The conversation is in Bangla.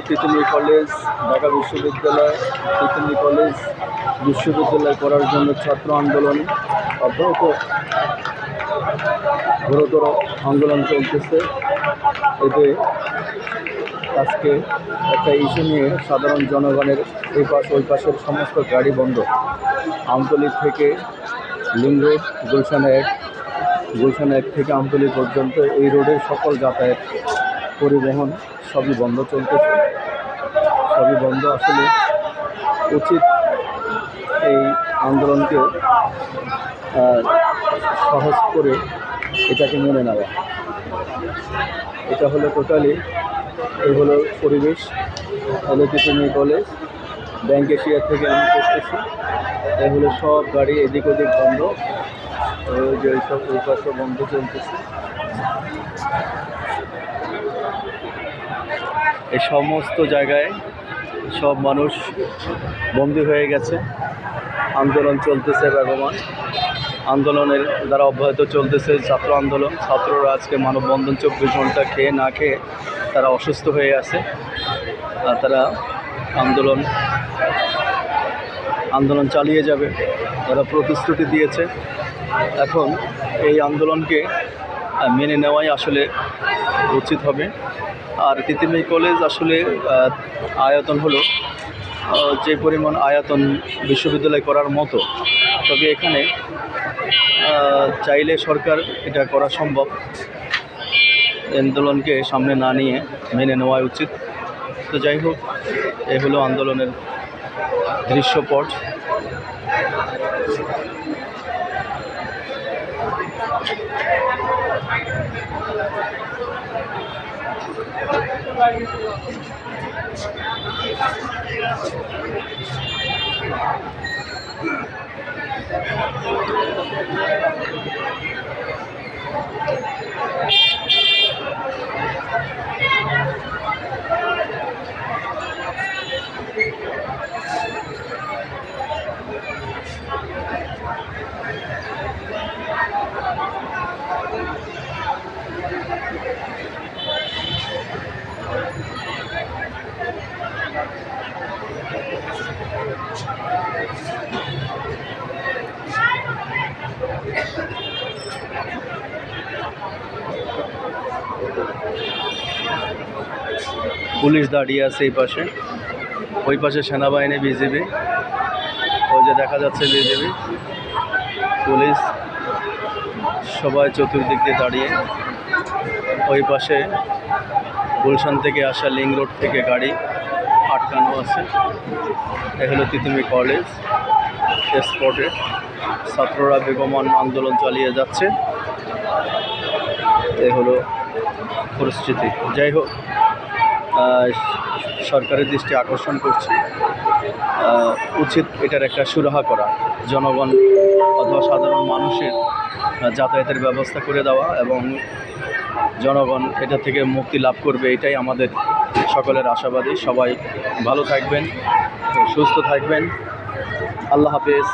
তিতুমির কলেজ, ঢাকা বিশ্ববিদ্যালয়, তিতুমির কলেজ বিশ্ববিদ্যালয় করার জন্য ছাত্র আন্দোলন অব্যাহত ঘোরতর আন্দোলন চলতেছে। এতে আজকে একটা ইস্যু নিয়ে সাধারণ জনগণের এই পাশ ওই পাশের সমস্ত গাড়ি বন্ধ। আমতলী থেকে লিং রোড, গুলশান 1 থেকে আমতলী পর্যন্ত এই রোডের সকল যাতায়াত পরিবহন সবই বন্ধ চলতেছে, সবই বন্ধ। আসলে উচিত এই আন্দোলনকে সহজ করে এটাকে মেনে নেওয়া। এটা হলো টোটালি এই হলো পরিবেশ, হলো তিতুমির কলেজ, ব্যাংক এশিয়া থেকে আমি করতেছি। এই হলো সব গাড়ি এদিক ওদিক বন্ধ, যে সব ওই পাশে বন্ধ চলতেছে। এই সমস্ত জায়গায় সব মানুষ বন্দী হয়ে গেছে, আন্দোলন চলতেছে বেগমান। আন্দোলনের দ্বারা অব্যাহত চলতেছে ছাত্র আন্দোলন। ছাত্ররা আজকে মানববন্ধন 24 ঘন্টা খেয়ে না খেয়ে তারা অসুস্থ হয়ে আছে। আর তারা আন্দোলন চালিয়ে যাবে, তারা প্রতিশ্রুতি দিয়েছে। এখন এই আন্দোলনকে মেনে নেওয়াই আসলে উচিত হবে। আর তিতুমির কলেজ আসলে আয়তন হলো যে পরিমাণ আয়তন বিশ্ববিদ্যালয় করার মতো, তবে এখানে চাইলে সরকার এটা করা সম্ভব। আন্দোলনকে সামনে না নিয়ে মেনে নেওয়া উচিত। তো যাই হোক, এই হলো আন্দোলনের দৃশ্যপট। পুলিশ দাঁড়িয়ে আছে এই পাশে, ওই পাশে সেনাবাহিনী, বিজিবি, ওই যে দেখা যাচ্ছে বিজিবি, পুলিশ, সবাই চতুর্দিক দিয়ে দাঁড়িয়ে। ওই পাশে গুলশান থেকে আসা লিং রোড থেকে গাড়ি আটকানো আছে। এ হলো তিতুমির কলেজ স্পটে ছাত্ররা বেগমান আন্দোলন চালিয়ে যাচ্ছে। এ হলো পরিস্থিতি। যাই হোক, সরকারের দৃষ্টি আকর্ষণ করছি, উচিত এটার একটা সুরাহা করা, জনগণ অথবা সাধারণ মানুষের যাতায়াতের ব্যবস্থা করে দেওয়া, এবং জনগণ এটা থেকে মুক্তি লাভ করবে, এটাই আমাদের সকলের আশাবাদী। সবাই ভালো থাকবেন, সুস্থ থাকবেন। আল্লাহ হাফেজ।